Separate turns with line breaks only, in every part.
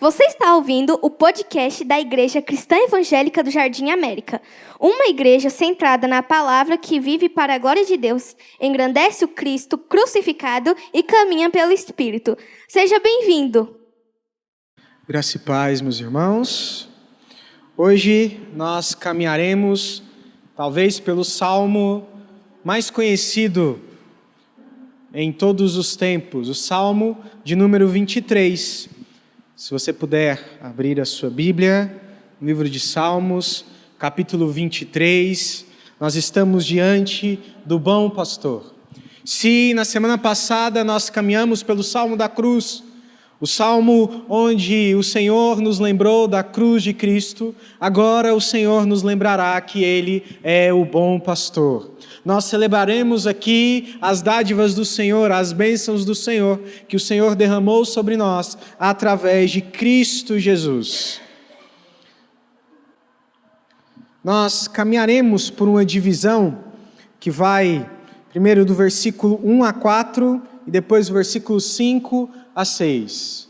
Você está ouvindo o podcast da Igreja Cristã Evangélica do Jardim América, uma igreja centrada na palavra que vive para a glória de Deus, engrandece o Cristo crucificado e caminha pelo Espírito. Seja bem-vindo!
Graça e paz, meus irmãos. Hoje nós caminharemos, talvez pelo salmo mais conhecido em todos os tempos, o Salmo de número 23. Se você puder abrir a sua Bíblia, no livro de Salmos, capítulo 23, nós estamos diante do bom pastor. Se na semana passada nós caminhamos pelo Salmo da cruz, o Salmo onde o Senhor nos lembrou da cruz de Cristo, agora o Senhor nos lembrará que Ele é o bom pastor. Nós celebraremos aqui as dádivas do Senhor, as bênçãos do Senhor, que o Senhor derramou sobre nós através de Cristo Jesus. Nós caminharemos por uma divisão que vai primeiro do versículo 1 a 4 e depois do versículo 5 a 6.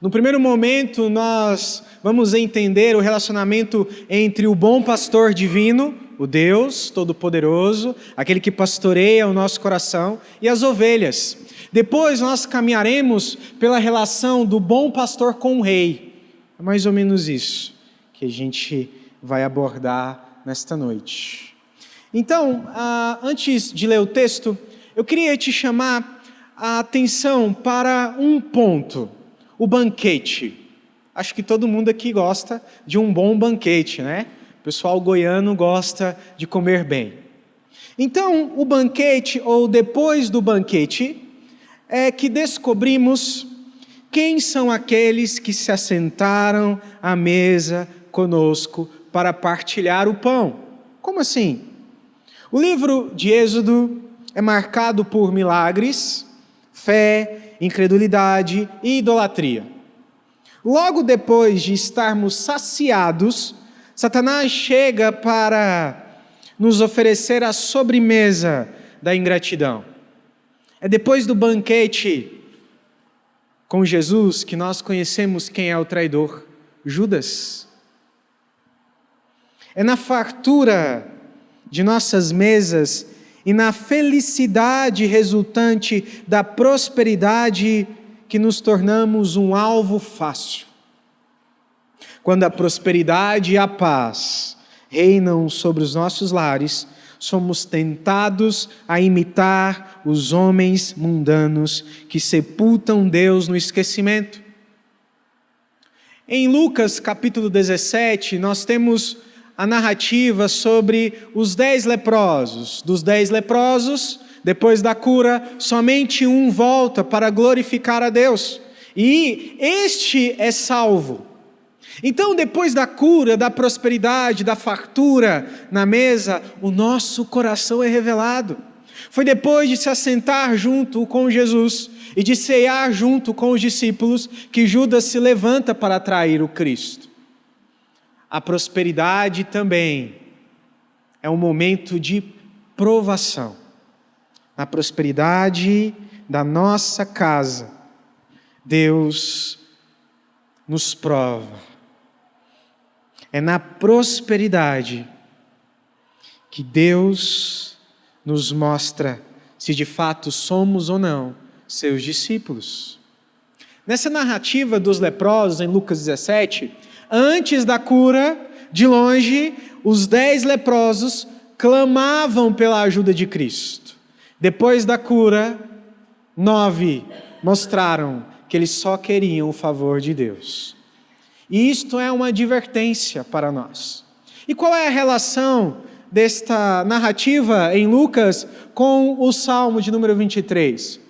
No primeiro momento, nós vamos entender o relacionamento entre o bom pastor divino, o Deus Todo-Poderoso, aquele que pastoreia o nosso coração, e as ovelhas. Depois nós caminharemos pela relação do bom pastor com o rei. É mais ou menos isso que a gente vai abordar nesta noite. Então, antes de ler o texto, eu queria te chamar a atenção para um ponto: o banquete. Acho que todo mundo aqui gosta de um bom banquete, né? O pessoal goiano gosta de comer bem. Então, o banquete, ou depois do banquete, é que descobrimos quem são aqueles que se assentaram à mesa conosco para partilhar o pão. Como assim? O livro de Êxodo é marcado por milagres, fé, incredulidade e idolatria. Logo depois de estarmos saciados, Satanás chega para nos oferecer a sobremesa da ingratidão. É depois do banquete com Jesus que nós conhecemos quem é o traidor: Judas. É na fartura de nossas mesas e na felicidade resultante da prosperidade que nos tornamos um alvo fácil. Quando a prosperidade e a paz reinam sobre os nossos lares, somos tentados a imitar os homens mundanos que sepultam Deus no esquecimento. Em Lucas capítulo 17, nós temos a narrativa sobre os 10 leprosos. Dos 10 leprosos, depois da cura, somente um volta para glorificar a Deus. E este é salvo. Então, depois da cura, da prosperidade, da fartura na mesa, o nosso coração é revelado. Foi depois de se assentar junto com Jesus e de cear junto com os discípulos que Judas se levanta para trair o Cristo. A prosperidade também é um momento de provação. Na prosperidade da nossa casa, Deus nos prova. É na prosperidade que Deus nos mostra se de fato somos ou não seus discípulos. Nessa narrativa dos leprosos, em Lucas 17, antes da cura, de longe, os 10 leprosos clamavam pela ajuda de Cristo. Depois da cura, 9 mostraram que eles só queriam o favor de Deus. E isto é uma advertência para nós. E qual é a relação desta narrativa em Lucas com o Salmo de número 23?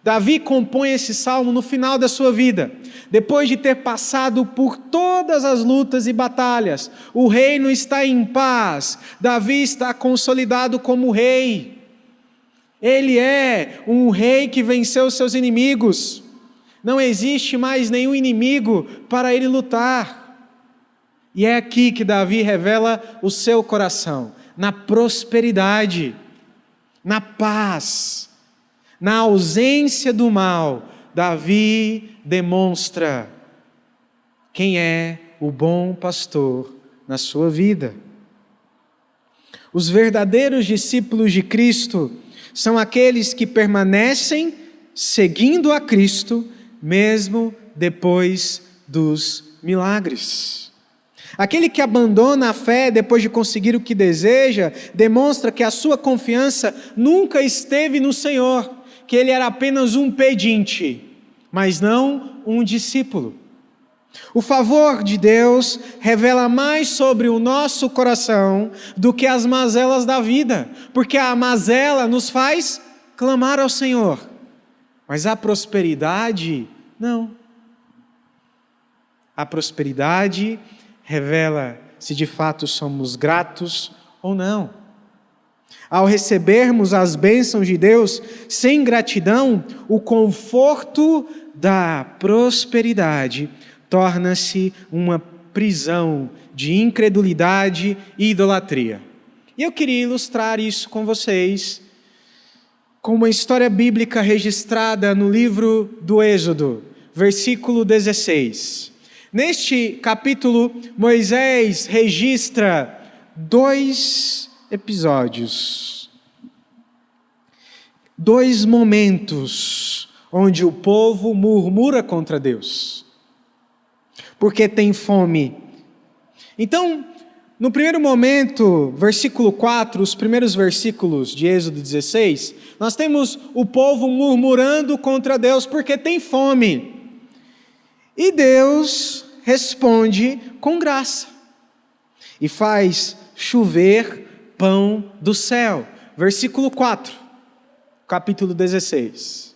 Davi compõe esse salmo no final da sua vida, depois de ter passado por todas as lutas e batalhas. O reino está em paz, Davi está consolidado como rei. Ele é um rei que venceu seus inimigos. Não existe mais nenhum inimigo para ele lutar. E é aqui que Davi revela o seu coração, na prosperidade, na paz, na ausência do mal. Davi demonstra quem é o bom pastor na sua vida. Os verdadeiros discípulos de Cristo são aqueles que permanecem seguindo a Cristo, mesmo depois dos milagres. Aquele que abandona a fé depois de conseguir o que deseja, demonstra que a sua confiança nunca esteve no Senhor, que ele era apenas um pedinte, mas não um discípulo. O favor de Deus revela mais sobre o nosso coração do que as mazelas da vida, porque a mazela nos faz clamar ao Senhor, mas a prosperidade, não. A prosperidade revela se de fato somos gratos ou não. Ao recebermos as bênçãos de Deus sem gratidão, o conforto da prosperidade torna-se uma prisão de incredulidade e idolatria. E eu queria ilustrar isso com vocês com uma história bíblica registrada no livro do Êxodo, versículo 16. Neste capítulo, Moisés registra 2 episódios, 2 momentos onde o povo murmura contra Deus, porque tem fome. Então, no primeiro momento, versículo 4, os primeiros versículos de Êxodo 16, nós temos o povo murmurando contra Deus porque tem fome. E Deus responde com graça e faz chover pão do céu. Versículo 4, capítulo 16.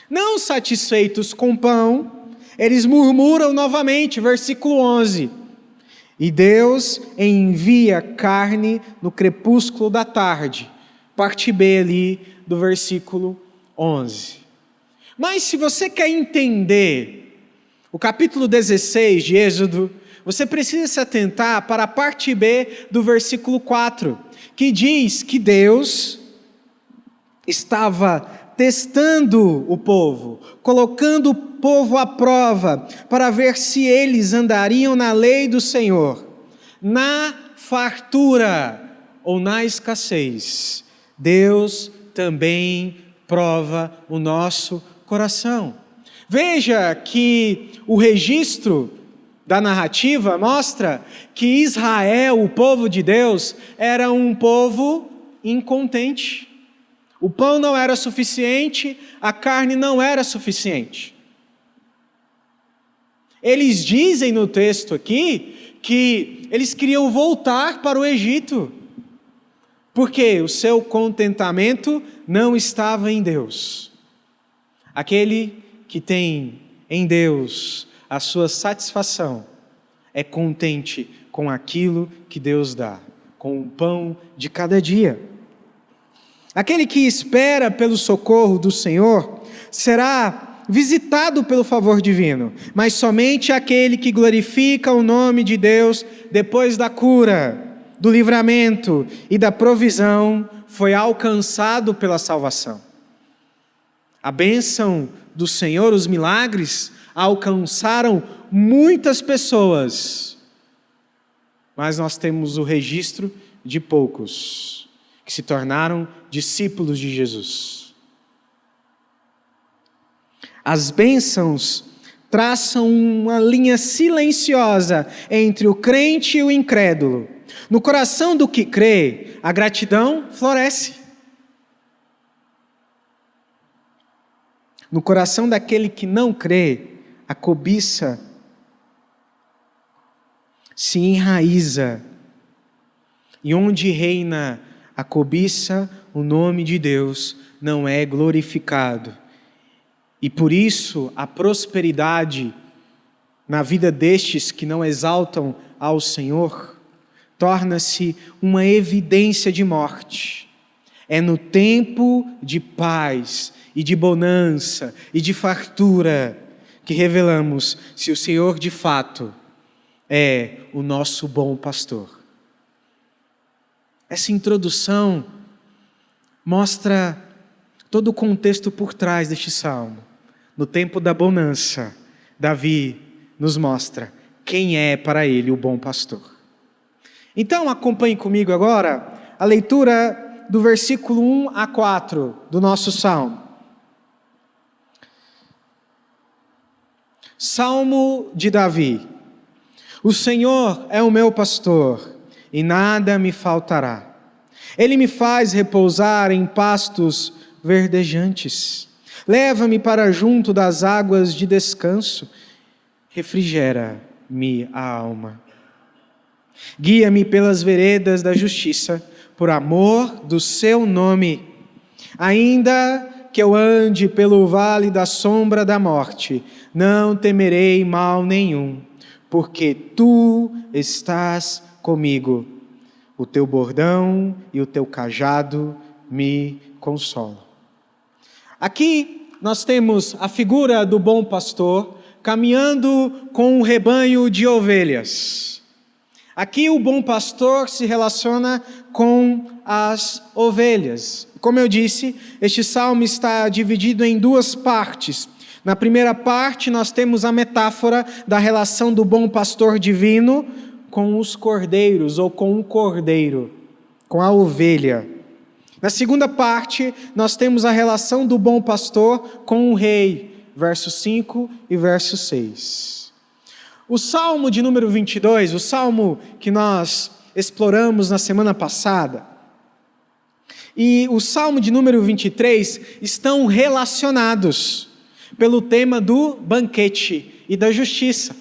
Não satisfeitos com pão, eles murmuram novamente. Versículo 11. E Deus envia carne no crepúsculo da tarde. Parte B ali do versículo 11. Mas se você quer entender o capítulo 16 de Êxodo, você precisa se atentar para a parte B do versículo 4, que diz que Deus estava testando o povo, colocando o povo à prova, para ver se eles andariam na lei do Senhor, na fartura ou na escassez. Deus também prova o nosso coração. Veja que o registro da narrativa mostra que Israel, o povo de Deus, era um povo incontente. O pão não era suficiente, a carne não era suficiente. Eles dizem no texto aqui que eles queriam voltar para o Egito, porque o seu contentamento não estava em Deus. Aquele que tem em Deus a sua satisfação é contente com aquilo que Deus dá, com o pão de cada dia. Aquele que espera pelo socorro do Senhor será visitado pelo favor divino, mas somente aquele que glorifica o nome de Deus depois da cura, do livramento e da provisão foi alcançado pela salvação. A bênção do Senhor, os milagres, alcançaram muitas pessoas, mas nós temos o registro de poucos que se tornaram discípulos de Jesus. As bênçãos traçam uma linha silenciosa entre o crente e o incrédulo. No coração do que crê, a gratidão floresce. No coração daquele que não crê, a cobiça se enraiza. E onde reina a cobiça, o nome de Deus não é glorificado. E por isso a prosperidade na vida destes que não exaltam ao Senhor torna-se uma evidência de morte. É no tempo de paz e de bonança e de fartura que revelamos se o Senhor de fato é o nosso bom pastor. Essa introdução mostra todo o contexto por trás deste salmo. No tempo da bonança, Davi nos mostra quem é para ele o bom pastor. Então acompanhe comigo agora a leitura do versículo 1 a 4 do nosso salmo. Salmo de Davi. O Senhor é o meu pastor, e nada me faltará. Ele me faz repousar em pastos verdejantes. Leva-me para junto das águas de descanso. Refrigera-me a alma. Guia-me pelas veredas da justiça, por amor do seu nome. Ainda que eu ande pelo vale da sombra da morte, não temerei mal nenhum, porque tu estás comigo. O teu bordão e o teu cajado me consolam. Aqui nós temos a figura do bom pastor caminhando com um rebanho de ovelhas. Aqui o bom pastor se relaciona com as ovelhas. Como eu disse, este salmo está dividido em duas partes. Na primeira parte nós temos a metáfora da relação do bom pastor divino com os cordeiros, ou com o cordeiro, com a ovelha. Na segunda parte, nós temos a relação do bom pastor com o rei, versos 5 e verso 6. O Salmo de número 22, o Salmo que nós exploramos na semana passada, e o Salmo de número 23 estão relacionados pelo tema do banquete e da justiça.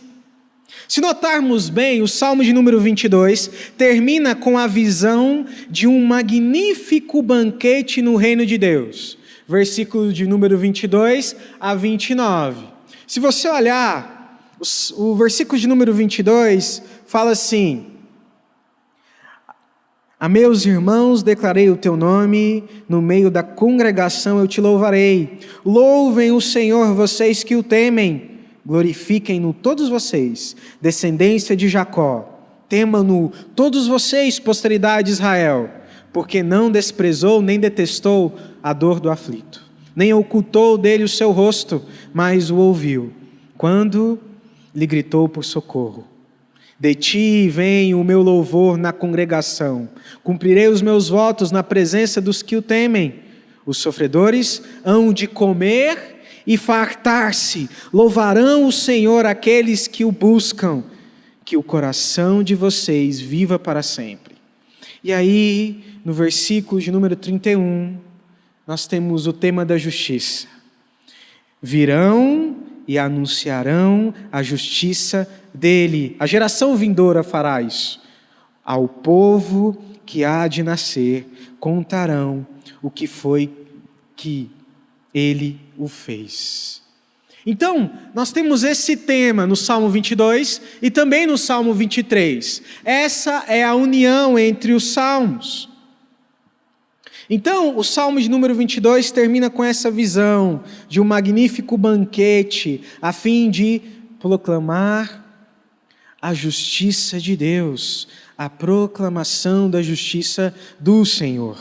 Se notarmos bem, o Salmo de número 22 termina com a visão de um magnífico banquete no reino de Deus. Versículo de número 22 a 29. Se você olhar, o versículo de número 22 fala assim: a meus irmãos declarei o teu nome, no meio da congregação eu te louvarei. Louvem o Senhor vocês que o temem. Glorifiquem-no todos vocês, descendência de Jacó. Temam-no todos vocês, posteridade de Israel, porque não desprezou nem detestou a dor do aflito, nem ocultou dele o seu rosto, mas o ouviu, quando lhe gritou por socorro. De ti vem o meu louvor na congregação, cumprirei os meus votos na presença dos que o temem. Os sofredores hão de comer e fartar-se, louvarão o Senhor aqueles que o buscam, que o coração de vocês viva para sempre. E aí, no versículo de número 31, nós temos o tema da justiça. Virão e anunciarão a justiça dele. A geração vindoura fará isso. Ao povo que há de nascer, contarão o que foi que ele o fez. Então, nós temos esse tema no Salmo 22 e também no Salmo 23. Essa é a união entre os salmos. Então, o Salmo de número 22 termina com essa visão de um magnífico banquete, a fim de proclamar a justiça de Deus, a proclamação da justiça do Senhor.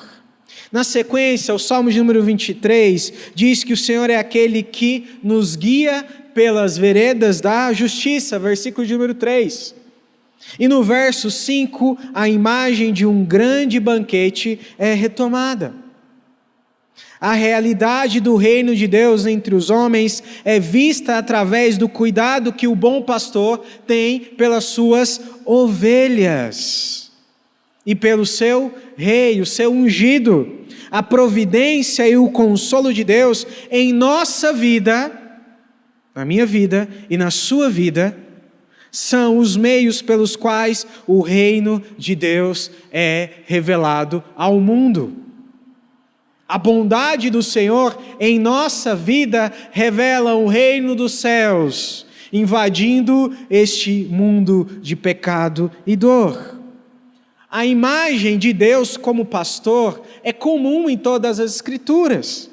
Na sequência, o Salmo de número 23 diz que o Senhor é aquele que nos guia pelas veredas da justiça, versículo de número 3. E no verso 5, a imagem de um grande banquete é retomada. A realidade do reino de Deus entre os homens é vista através do cuidado que o bom pastor tem pelas suas ovelhas e pelo seu rei, o seu ungido. A providência e o consolo de Deus em nossa vida, na minha vida e na sua vida, são os meios pelos quais o reino de Deus é revelado ao mundo. A bondade do Senhor em nossa vida revela o reino dos céus, invadindo este mundo de pecado e dor. A imagem de Deus como pastor é comum em todas as Escrituras.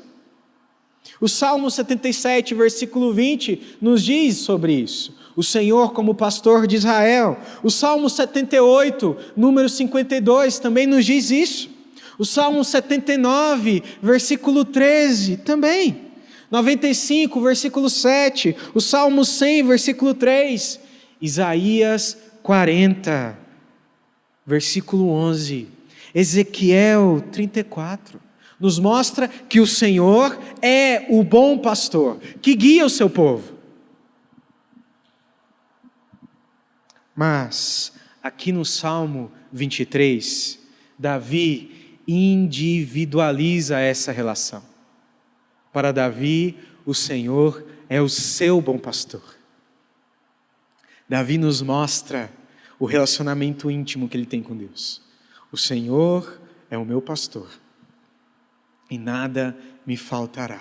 O Salmo 77, versículo 20, nos diz sobre isso. O Senhor como pastor de Israel. O Salmo 78, número 52, também nos diz isso. O Salmo 79, versículo 13, também. 95, versículo 7, o Salmo 100, versículo 3, Isaías 40, versículo 11, Ezequiel 34, nos mostra que o Senhor é o bom pastor, que guia o seu povo. Mas, aqui no Salmo 23, Davi individualiza essa relação. Para Davi, o Senhor é o seu bom pastor. Davi nos mostra o relacionamento íntimo que ele tem com Deus. O Senhor é o meu pastor, e nada me faltará.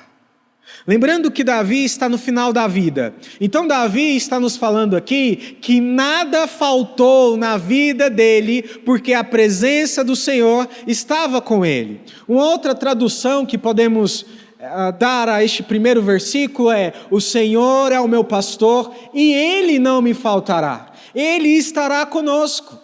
Lembrando que Davi está no final da vida. Então Davi está nos falando aqui que nada faltou na vida dele, porque a presença do Senhor estava com ele. Uma outra tradução que podemos dar a este primeiro versículo é: o Senhor é o meu pastor e ele não me faltará. Ele estará conosco.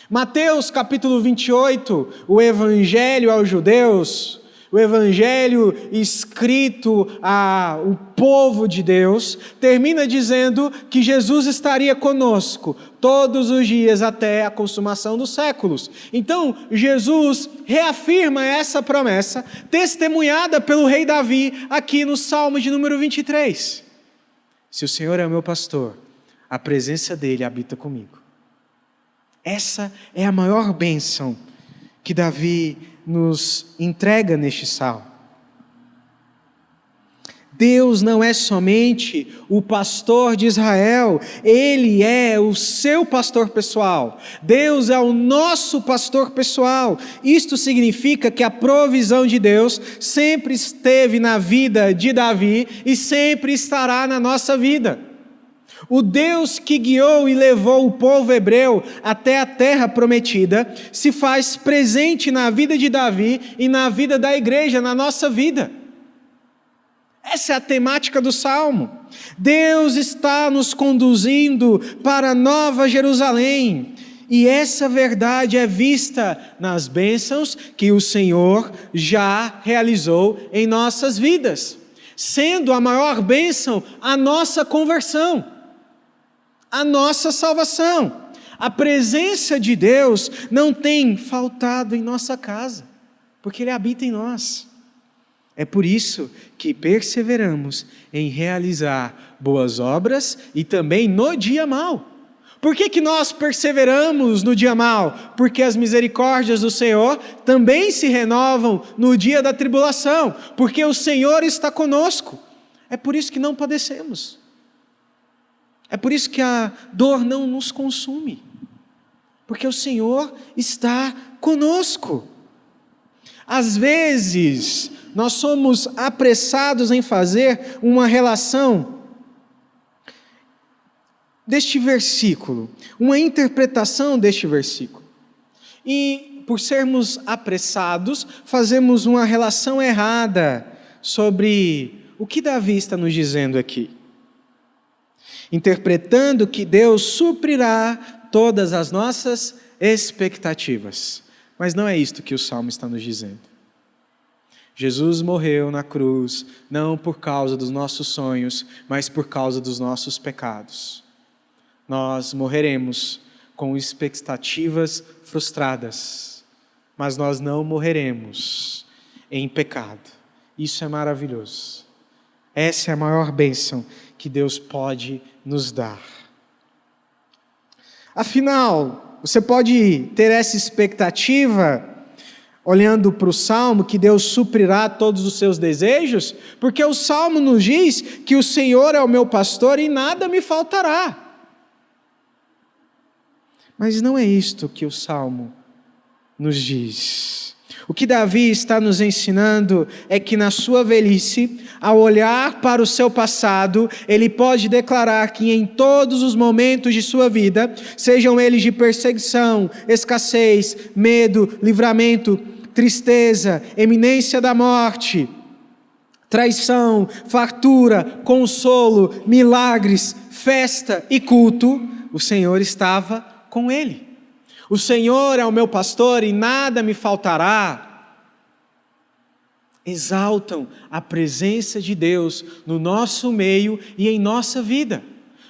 Mateus capítulo 28, o Evangelho aos judeus, o Evangelho escrito ao povo de Deus, termina dizendo que Jesus estaria conosco todos os dias até a consumação dos séculos. Então, Jesus reafirma essa promessa, testemunhada pelo rei Davi, aqui no Salmo de número 23. Se o Senhor é o meu pastor, a presença dele habita comigo. Essa é a maior bênção que Davi nos entrega neste salmo. Deus não é somente o pastor de Israel, Ele é o seu pastor pessoal. Deus é o nosso pastor pessoal. Isto significa que a provisão de Deus sempre esteve na vida de Davi e sempre estará na nossa vida. O Deus que guiou e levou o povo hebreu até a terra prometida se faz presente na vida de Davi e na vida da igreja, na nossa vida. Essa é a temática do Salmo. Deus está nos conduzindo para a Nova Jerusalém. E essa verdade é vista nas bênçãos que o Senhor já realizou em nossas vidas, sendo a maior bênção a nossa conversão, a nossa salvação. A presença de Deus não tem faltado em nossa casa, porque Ele habita em nós. É por isso que perseveramos em realizar boas obras e também no dia mau. Por que nós perseveramos no dia mau? Porque as misericórdias do Senhor também se renovam no dia da tribulação, porque o Senhor está conosco. É por isso que não padecemos. É por isso que a dor não nos consome, porque o Senhor está conosco. Às vezes, nós somos apressados em fazer uma relação deste versículo, uma interpretação deste versículo. E, por sermos apressados, fazemos uma relação errada sobre o que Davi está nos dizendo aqui. Interpretando que Deus suprirá todas as nossas expectativas. Mas não é isto que o Salmo está nos dizendo. Jesus morreu na cruz, não por causa dos nossos sonhos, mas por causa dos nossos pecados. Nós morreremos com expectativas frustradas, mas nós não morreremos em pecado. Isso é maravilhoso. Essa é a maior bênção que Deus pode nos dar. Afinal, você pode ter essa expectativa, olhando para o Salmo, que Deus suprirá todos os seus desejos, porque o Salmo nos diz que o Senhor é o meu pastor e nada me faltará. Mas não é isto que o Salmo nos diz. O que Davi está nos ensinando é que na sua velhice, ao olhar para o seu passado, ele pode declarar que em todos os momentos de sua vida, sejam eles de perseguição, escassez, medo, livramento, tristeza, eminência da morte, traição, fartura, consolo, milagres, festa e culto, o Senhor estava com ele. O Senhor é o meu pastor e nada me faltará. exaltam a presença de Deus no nosso meio e em nossa vida.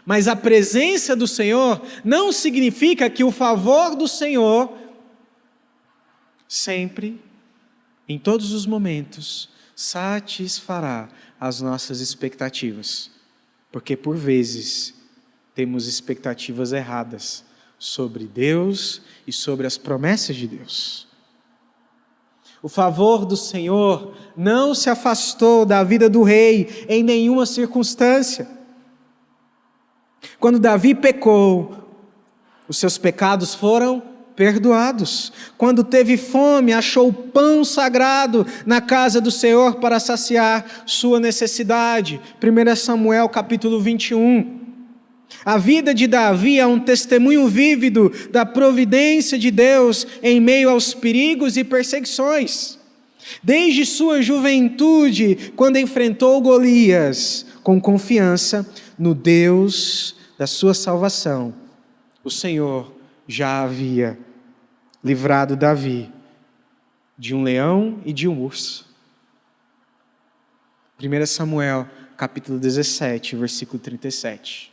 Mas a presença do Senhor não significa que o favor do Senhor sempre, em todos os momentos, satisfará as nossas expectativas. Porque por vezes temos expectativas erradas sobre Deus e sobre as promessas de Deus. O favor do Senhor não se afastou da vida do rei em nenhuma circunstância. Quando Davi pecou, os seus pecados foram perdoados. Quando teve fome, achou pão sagrado na casa do Senhor para saciar sua necessidade. 1 Samuel capítulo 21. A vida de Davi é um testemunho vívido da providência de Deus em meio aos perigos e perseguições. Desde sua juventude, quando enfrentou Golias, com confiança no Deus da sua salvação, o Senhor já havia livrado Davi de um leão e de um urso. 1 Samuel capítulo 17, versículo 37.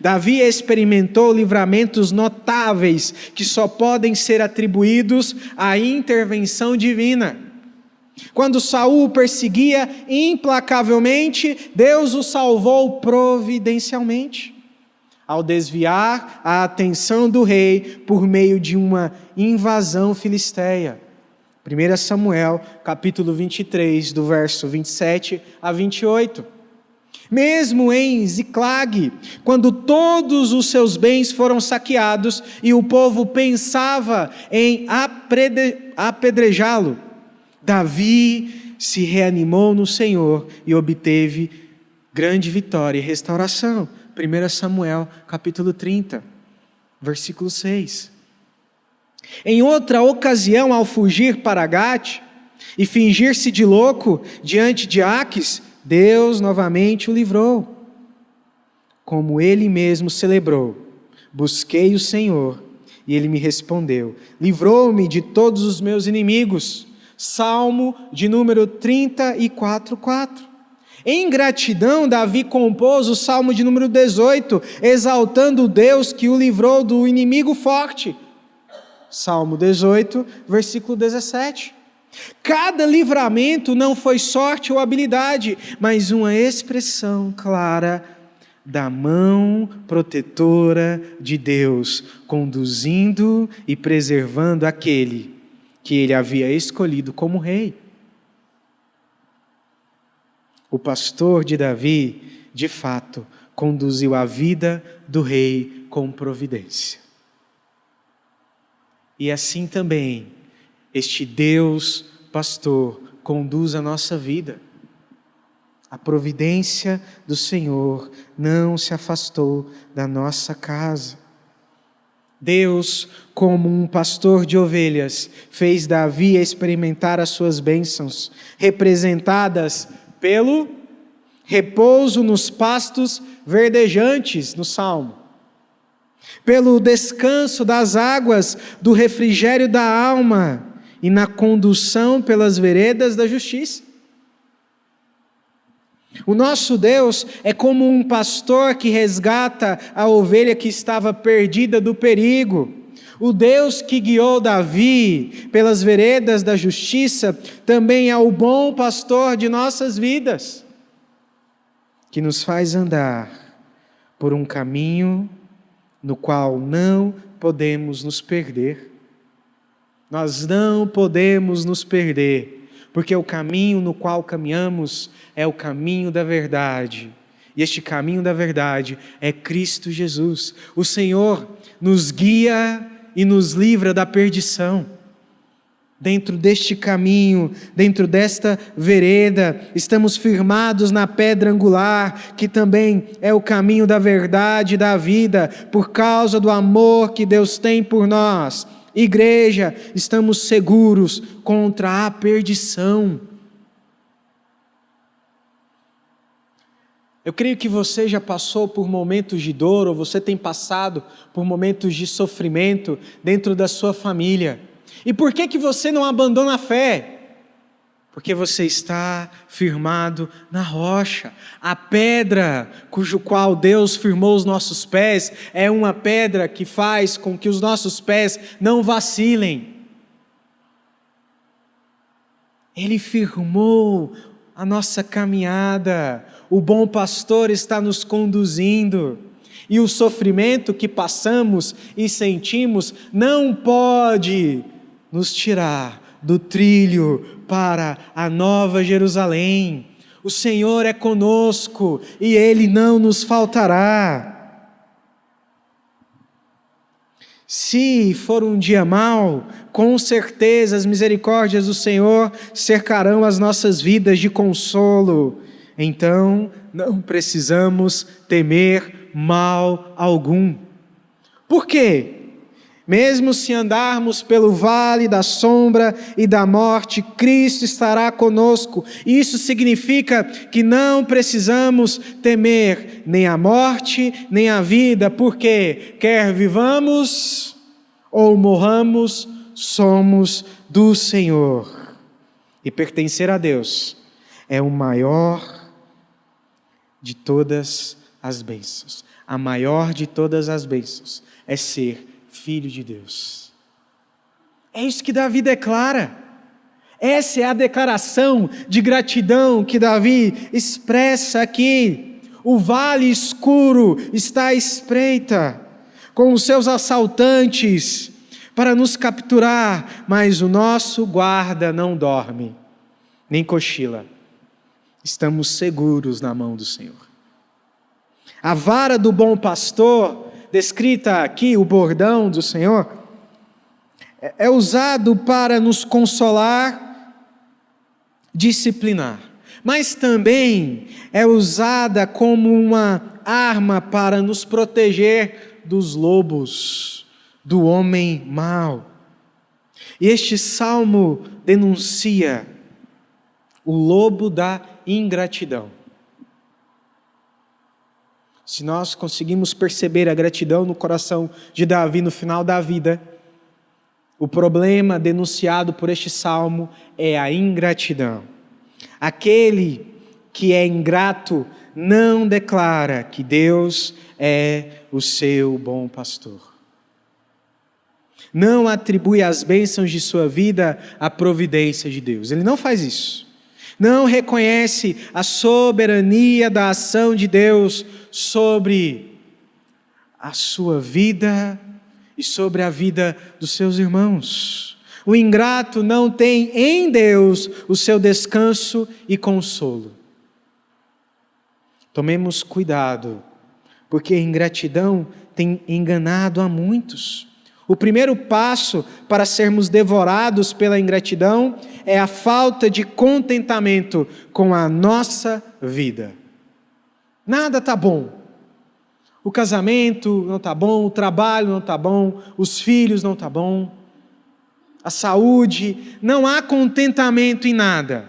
Davi experimentou livramentos notáveis que só podem ser atribuídos à intervenção divina. Quando Saul o perseguia implacavelmente, Deus o salvou providencialmente, ao desviar a atenção do rei por meio de uma invasão filisteia. 1 Samuel capítulo 23, do verso 27 a 28. Mesmo em Ziclag, quando todos os seus bens foram saqueados e o povo pensava em apedrejá-lo, Davi se reanimou no Senhor e obteve grande vitória e restauração. 1 Samuel capítulo 30, versículo 6. Em outra ocasião, ao fugir para Gate e fingir-se de louco diante de Aques, Deus novamente o livrou. Como ele mesmo celebrou: busquei o Senhor e ele me respondeu, livrou-me de todos os meus inimigos. Salmo de número 34:4. Em gratidão, Davi compôs o Salmo de número 18, exaltando o Deus que o livrou do inimigo forte. Salmo 18, versículo 17. Cada livramento não foi sorte ou habilidade, mas uma expressão clara da mão protetora de Deus, conduzindo e preservando aquele que ele havia escolhido como rei. O pastor de Davi, de fato, conduziu a vida do rei com providência. E assim também, este Deus pastor conduz a nossa vida. A providência do Senhor não se afastou da nossa casa. Deus, como um pastor de ovelhas, fez Davi experimentar as suas bênçãos, representadas pelo repouso nos pastos verdejantes, no Salmo, pelo descanso das águas do refrigério da alma e na condução pelas veredas da justiça. O nosso Deus é como um pastor que resgata a ovelha que estava perdida do perigo. O Deus que guiou Davi pelas veredas da justiça também é o bom pastor de nossas vidas, que nos faz andar por um caminho no qual não podemos nos perder. Nós não podemos nos perder, porque o caminho no qual caminhamos é o caminho da verdade. E este caminho da verdade é Cristo Jesus. O Senhor nos guia e nos livra da perdição. Dentro deste caminho, dentro desta vereda, estamos firmados na pedra angular, que também é o caminho da verdade e da vida, por causa do amor que Deus tem por nós. Igreja, estamos seguros contra a perdição. Eu creio que você já passou por momentos de dor, ou você tem passado por momentos de sofrimento dentro da sua família. E por que você não abandona a fé? Porque você está firmado na rocha. A pedra cujo qual Deus firmou os nossos pés é uma pedra que faz com que os nossos pés não vacilem. Ele firmou a nossa caminhada. O bom pastor está nos conduzindo. E o sofrimento que passamos e sentimos não pode nos tirar do trilho para a Nova Jerusalém. O Senhor é conosco e Ele não nos faltará. Se for um dia mau, com certeza as misericórdias do Senhor cercarão as nossas vidas de consolo. Então, não precisamos temer mal algum. Por quê? Mesmo se andarmos pelo vale da sombra e da morte, Cristo estará conosco. Isso significa que não precisamos temer nem a morte, nem a vida, porque quer vivamos ou morramos, somos do Senhor. E pertencer a Deus é o maior de todas as bênçãos. A maior de todas as bênçãos é ser filho de Deus. É isso que Davi declara. Essa é a declaração de gratidão que Davi expressa aqui. O vale escuro está à espreita, com os seus assaltantes, para nos capturar, mas o nosso guarda não dorme, nem cochila. Estamos seguros na mão do Senhor. A vara do bom pastor, descrita aqui, o bordão do Senhor, é usado para nos consolar, disciplinar, mas também é usada como uma arma para nos proteger dos lobos, do homem mau. E este salmo denuncia o lobo da ingratidão. Se nós conseguimos perceber a gratidão no coração de Davi no final da vida, o problema denunciado por este salmo é a ingratidão. Aquele que é ingrato não declara que Deus é o seu bom pastor. Não atribui as bênçãos de sua vida à providência de Deus. Ele não faz isso. Não reconhece a soberania da ação de Deus sobre a sua vida e sobre a vida dos seus irmãos. O ingrato não tem em Deus o seu descanso e consolo. Tomemos cuidado, porque a ingratidão tem enganado a muitos. O primeiro passo para sermos devorados pela ingratidão é a falta de contentamento com a nossa vida. Nada está bom. O casamento não está bom, o trabalho não está bom, os filhos não estão bom, a saúde, não há contentamento em nada.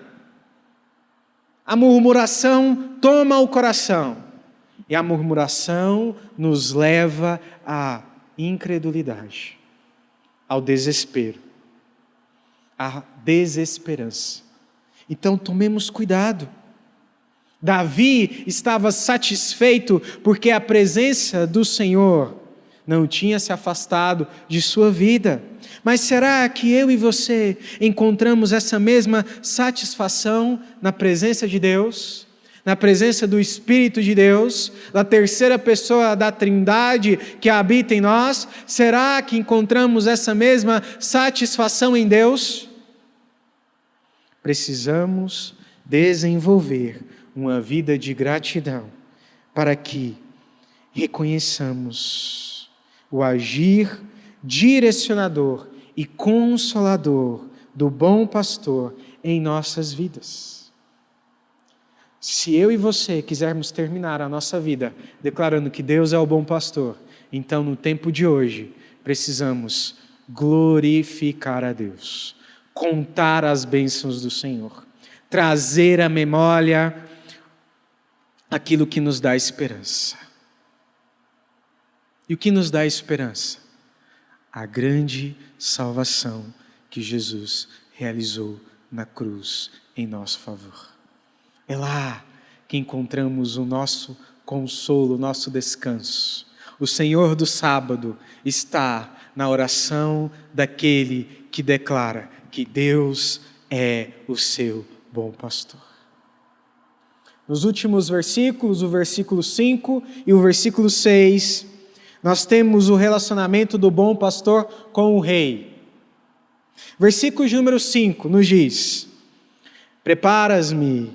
A murmuração toma o coração e a murmuração nos leva à incredulidade, ao desespero, à desesperança. Então tomemos cuidado. Davi estava satisfeito porque a presença do Senhor não tinha se afastado de sua vida. Mas será que eu e você encontramos essa mesma satisfação na presença de Deus? Na presença do Espírito de Deus, da terceira pessoa da Trindade que habita em nós? Será que encontramos essa mesma satisfação em Deus? Precisamos desenvolver uma vida de gratidão para que reconheçamos o agir direcionador e consolador do bom pastor em nossas vidas. Se eu e você quisermos terminar a nossa vida declarando que Deus é o bom pastor, então no tempo de hoje precisamos glorificar a Deus, contar as bênçãos do Senhor, trazer à memória aquilo que nos dá esperança. E o que nos dá esperança? A grande salvação que Jesus realizou na cruz em nosso favor. É lá que encontramos o nosso consolo, o nosso descanso. O Senhor do sábado está na oração daquele que declara que Deus é o seu bom pastor. Nos últimos versículos, o versículo 5 e o versículo 6, nós temos o relacionamento do bom pastor com o rei. Versículo de número 5 nos diz: preparas-me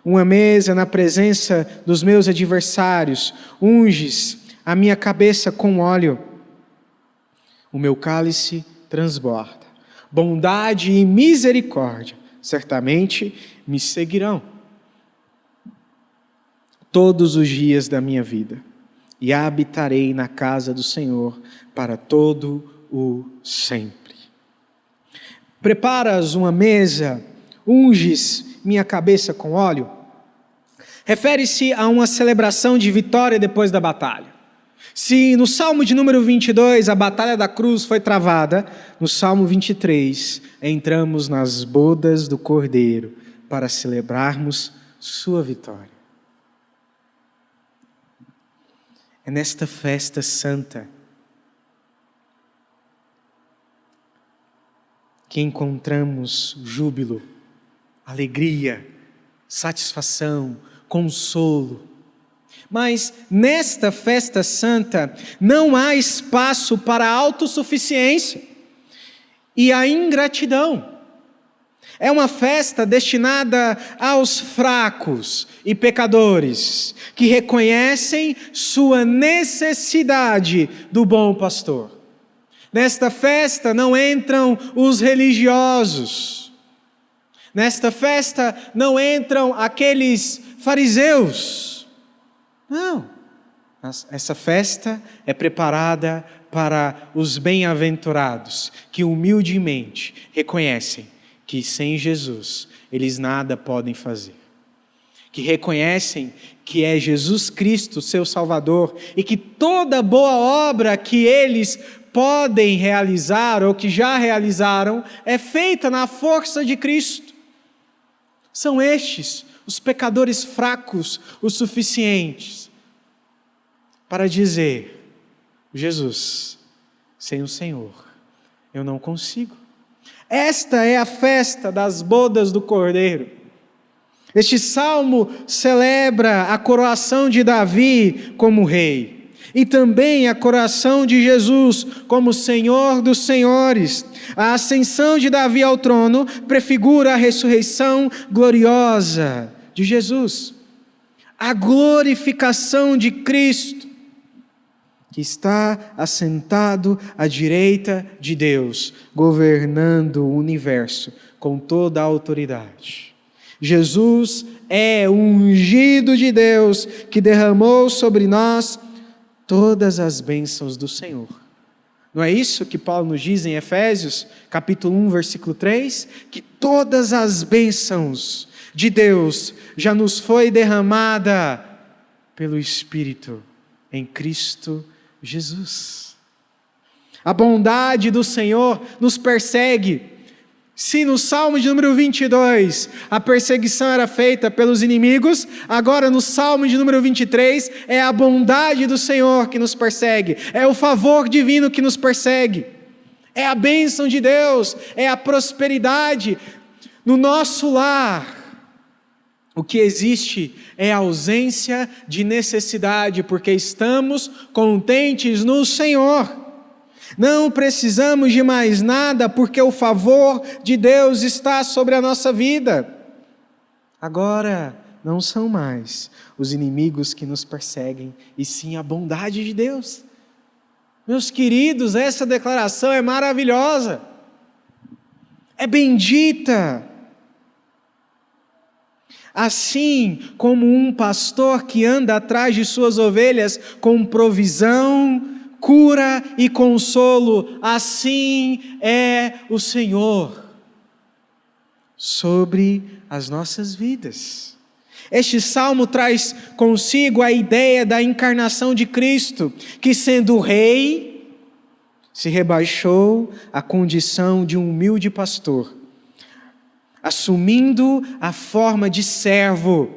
uma mesa na presença dos meus adversários, unges a minha cabeça com óleo, o meu cálice transborda. Bondade e misericórdia certamente me seguirão todos os dias da minha vida, e habitarei na casa do Senhor para todo o sempre. Preparas uma mesa, unges minha cabeça com óleo, refere-se a uma celebração de vitória depois da batalha. Se no Salmo de número 22 a batalha da cruz foi travada, no Salmo 23 entramos nas bodas do Cordeiro para celebrarmos sua vitória. É nesta festa santa que encontramos júbilo, alegria, satisfação, consolo. Mas nesta festa santa não há espaço para a autossuficiência e a ingratidão. É uma festa destinada aos fracos e pecadores que reconhecem sua necessidade do bom pastor. Nesta festa não entram os religiosos. Nesta festa não entram aqueles fariseus. Não. Essa festa é preparada para os bem-aventurados que humildemente reconhecem que sem Jesus eles nada podem fazer. Que reconhecem que é Jesus Cristo, seu Salvador, e que toda boa obra que eles podem realizar ou que já realizaram é feita na força de Cristo. São estes os pecadores fracos o suficientes para dizer: Jesus, sem o Senhor eu não consigo. Esta é a festa das bodas do Cordeiro. Este salmo celebra a coroação de Davi como rei e também a coroação de Jesus como Senhor dos senhores. A ascensão de Davi ao trono prefigura a ressurreição gloriosa de Jesus. A glorificação de Cristo, que está assentado à direita de Deus, governando o universo com toda a autoridade. Jesus é o ungido de Deus que derramou sobre nós todas as bênçãos do Senhor. Não é isso que Paulo nos diz em Efésios, capítulo 1, versículo 3? Que todas as bênçãos de Deus já nos foi derramada pelo Espírito em Cristo Jesus. A bondade do Senhor nos persegue. Se no Salmo de número 22 a perseguição era feita pelos inimigos, agora no Salmo de número 23 é a bondade do Senhor que nos persegue, é o favor divino que nos persegue, é a bênção de Deus, é a prosperidade no nosso lar. O que existe é a ausência de necessidade, porque estamos contentes no Senhor. Não precisamos de mais nada, porque o favor de Deus está sobre a nossa vida. Agora, não são mais os inimigos que nos perseguem, e sim a bondade de Deus. Meus queridos, essa declaração é maravilhosa, é bendita. Assim como um pastor que anda atrás de suas ovelhas com provisão, cura e consolo, assim é o Senhor sobre as nossas vidas. Este salmo traz consigo a ideia da encarnação de Cristo, que sendo rei, se rebaixou à condição de um humilde pastor, assumindo a forma de servo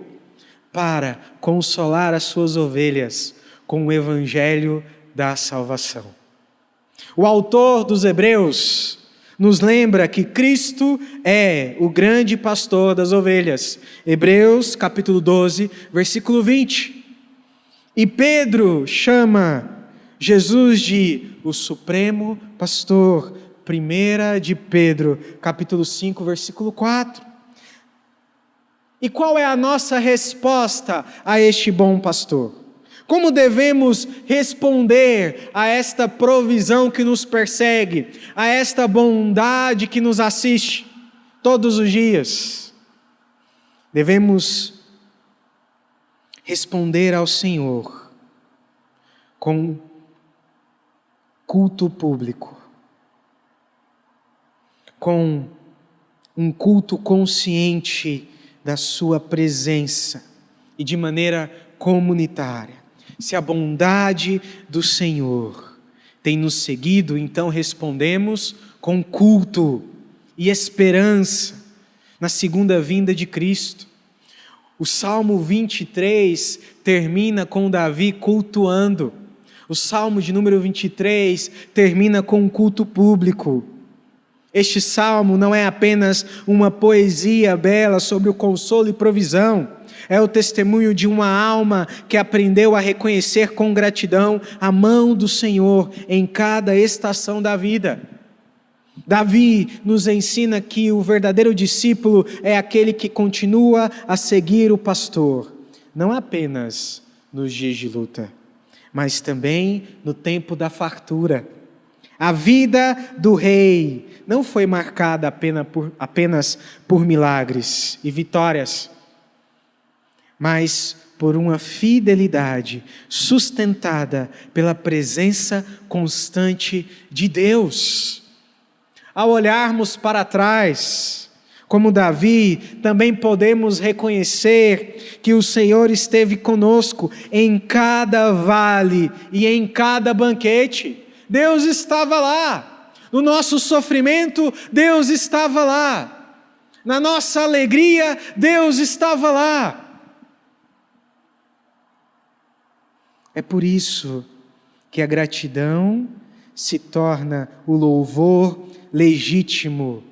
para consolar as suas ovelhas com o evangelho da salvação. O autor dos Hebreus nos lembra que Cristo é o grande pastor das ovelhas. Hebreus capítulo 12, versículo 20. E Pedro chama Jesus de o supremo pastor. 1 de Pedro, capítulo 5, versículo 4. E qual é a nossa resposta a este bom pastor? Como devemos responder a esta provisão que nos persegue, a esta bondade que nos assiste todos os dias? Devemos responder ao Senhor com culto público, com um culto consciente da sua presença e de maneira comunitária. Se a bondade do Senhor tem nos seguido, então respondemos com culto e esperança na segunda vinda de Cristo. O Salmo 23 termina com Davi cultuando. O Salmo de número 23 termina com um culto público. Este salmo não é apenas uma poesia bela sobre o consolo e provisão, é o testemunho de uma alma que aprendeu a reconhecer com gratidão a mão do Senhor em cada estação da vida. Davi nos ensina que o verdadeiro discípulo é aquele que continua a seguir o pastor, não apenas nos dias de luta, mas também no tempo da fartura. A vida do rei não foi marcada apenas por milagres e vitórias, mas por uma fidelidade sustentada pela presença constante de Deus. Ao olharmos para trás, como Davi, também podemos reconhecer que o Senhor esteve conosco em cada vale e em cada banquete. Deus estava lá. No nosso sofrimento, Deus estava lá. Na nossa alegria, Deus estava lá. É por isso que a gratidão se torna o louvor legítimo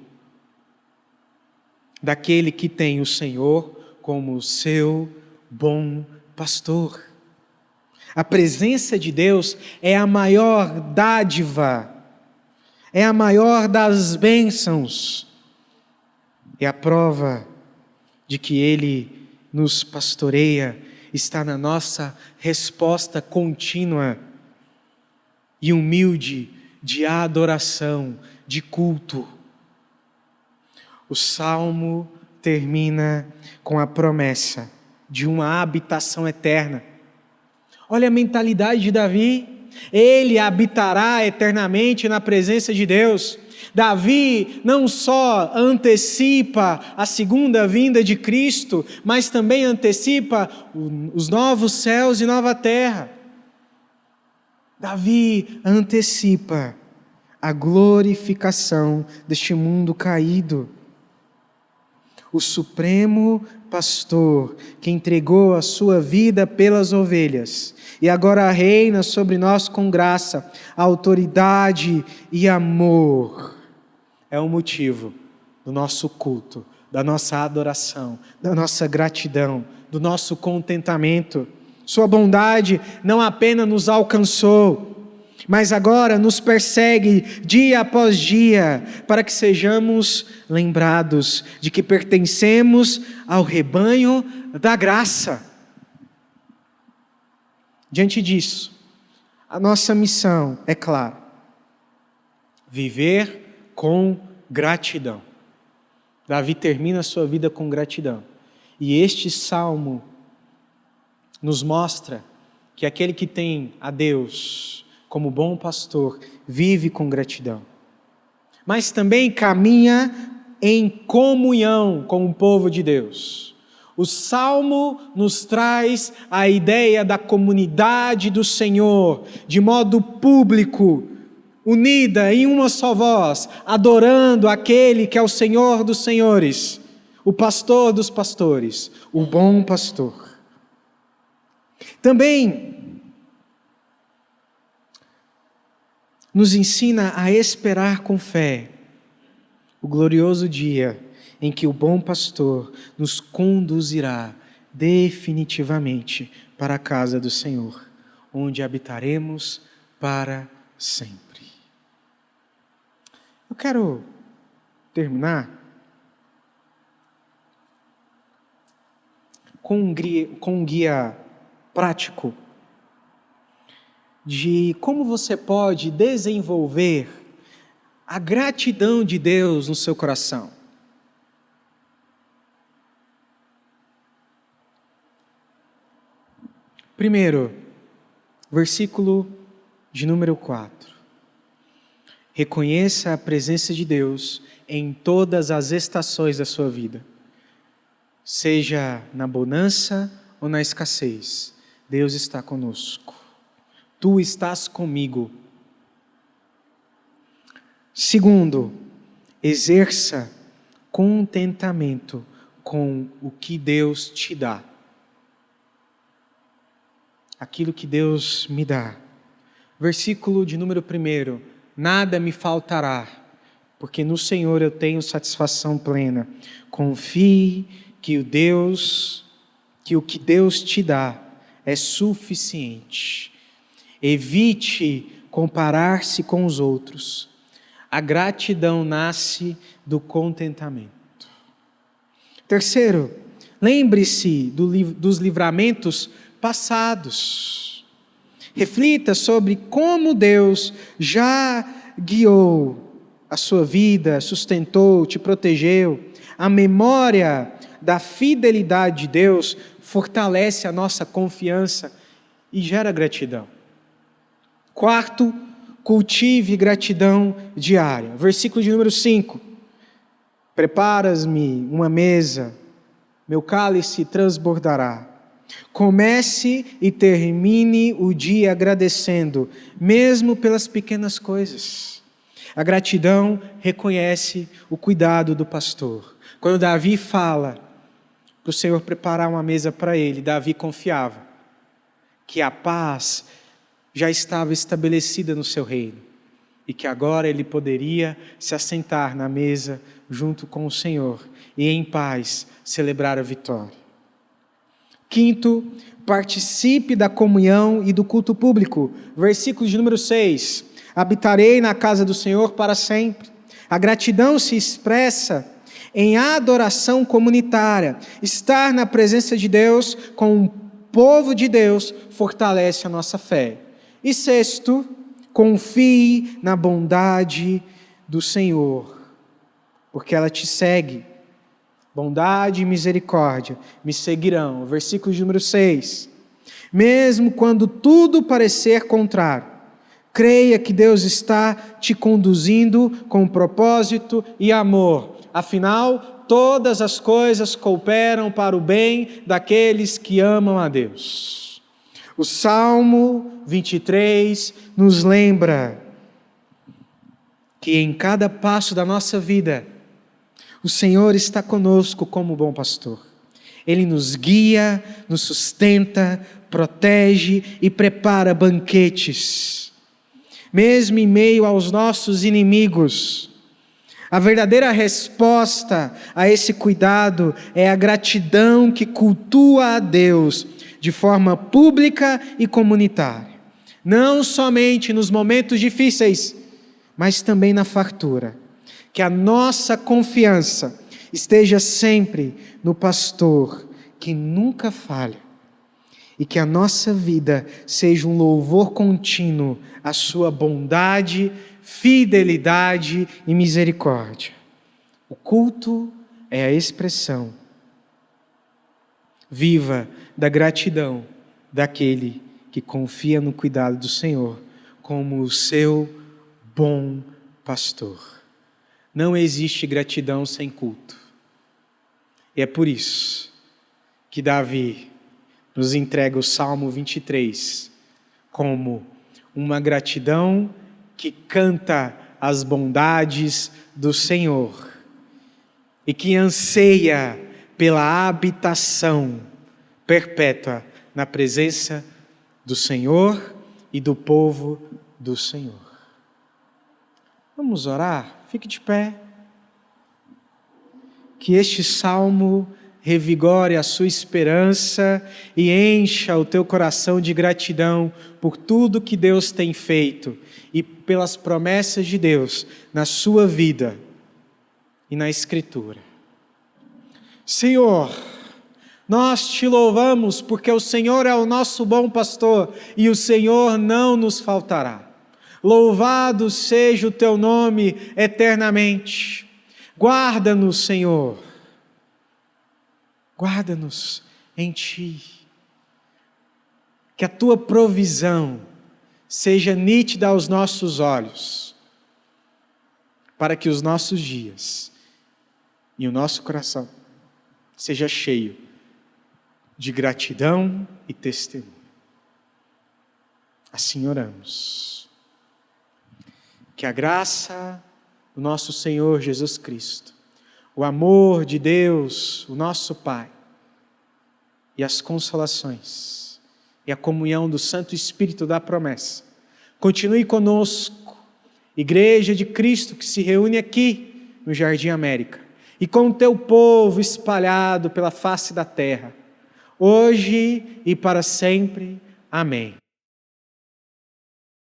daquele que tem o Senhor como o seu bom pastor. A presença de Deus é a maior dádiva, é a maior das bênçãos, é a prova de que Ele nos pastoreia, está na nossa resposta contínua e humilde de adoração, de culto. O Salmo termina com a promessa de uma habitação eterna. Olha a mentalidade de Davi. Ele habitará eternamente na presença de Deus. Davi não só antecipa a segunda vinda de Cristo, mas também antecipa os novos céus e nova terra. Davi antecipa a glorificação deste mundo caído. O supremo pastor que entregou a sua vida pelas ovelhas e agora reina sobre nós com graça, autoridade e amor, é o motivo do nosso culto, da nossa adoração, da nossa gratidão, do nosso contentamento. Sua bondade não apenas nos alcançou, mas agora nos persegue dia após dia, para que sejamos lembrados de que pertencemos ao rebanho da graça. Diante disso, a nossa missão é clara: viver com gratidão. Davi termina a sua vida com gratidão. E este salmo nos mostra que aquele que tem a Deus como bom pastor vive com gratidão, mas também caminha em comunhão com o povo de Deus. O Salmo nos traz a ideia da comunidade do Senhor, de modo público, unida em uma só voz, adorando aquele que é o Senhor dos Senhores, o pastor dos pastores, o bom pastor. Também nos ensina a esperar com fé o glorioso dia em que o bom pastor nos conduzirá definitivamente para a casa do Senhor, onde habitaremos para sempre. Eu quero terminar com um guia prático de como você pode desenvolver a gratidão de Deus no seu coração. Primeiro, versículo de número 4. Reconheça a presença de Deus em todas as estações da sua vida. Seja na bonança ou na escassez, Deus está conosco. Tu estás comigo. Segundo, exerça contentamento com o que Deus te dá. Aquilo que Deus me dá. Versículo de número 1. Nada me faltará, porque no Senhor eu tenho satisfação plena. Confie que o que Deus te dá é suficiente. Evite comparar-se com os outros. A gratidão nasce do contentamento. Terceiro, lembre-se dos livramentos passados. Reflita sobre como Deus já guiou a sua vida, sustentou, te protegeu. A memória da fidelidade de Deus fortalece a nossa confiança e gera gratidão. Quarto, cultive gratidão diária. Versículo de número 5. Preparas-me uma mesa, meu cálice transbordará. Comece e termine o dia agradecendo, mesmo pelas pequenas coisas. A gratidão reconhece o cuidado do pastor. Quando Davi fala para o Senhor preparar uma mesa para ele, Davi confiava que a paz já estava estabelecida no seu reino e que agora ele poderia se assentar na mesa junto com o Senhor e em paz celebrar a vitória. Quinto, participe da comunhão e do culto público. Versículo de número 6. Habitarei na casa do Senhor para sempre. A gratidão se expressa em adoração comunitária. Estar na presença de Deus com o povo de Deus fortalece a nossa fé. E sexto, confie na bondade do Senhor, porque ela te segue. Bondade e misericórdia me seguirão. Versículo de número 6. Mesmo quando tudo parecer contrário, creia que Deus está te conduzindo com propósito e amor. Afinal, todas as coisas cooperam para o bem daqueles que amam a Deus. O Salmo 23 nos lembra que em cada passo da nossa vida, o Senhor está conosco como bom pastor. Ele nos guia, nos sustenta, protege e prepara banquetes. Mesmo em meio aos nossos inimigos, a verdadeira resposta a esse cuidado é a gratidão que cultua a Deus de forma pública e comunitária. Não somente nos momentos difíceis, mas também na fartura. Que a nossa confiança esteja sempre no pastor que nunca falha. E que a nossa vida seja um louvor contínuo à sua bondade, fidelidade e misericórdia. O culto é a expressão viva da gratidão daquele que confia no cuidado do Senhor como o seu bom pastor. Não existe gratidão sem culto. E é por isso que Davi nos entrega o Salmo 23 como uma gratidão que canta as bondades do Senhor e que anseia pela habitação perpétua na presença do Senhor e do povo do Senhor. Vamos orar? Fique de pé. Que este salmo revigore a sua esperança e encha o teu coração de gratidão por tudo que Deus tem feito e pelas promessas de Deus na sua vida e na Escritura. Senhor, nós te louvamos porque o Senhor é o nosso bom pastor e o Senhor não nos faltará. Louvado seja o teu nome eternamente. Guarda-nos, Senhor. Guarda-nos em ti. Que a tua provisão seja nítida aos nossos olhos, para que os nossos dias e o nosso coração seja cheio de gratidão e testemunho. Assim oramos. Que a graça do nosso Senhor Jesus Cristo, o amor de Deus, o nosso Pai, e as consolações e a comunhão do Santo Espírito da promessa continue conosco, Igreja de Cristo que se reúne aqui no Jardim América, e com o teu povo espalhado pela face da terra, hoje e para sempre. Amém.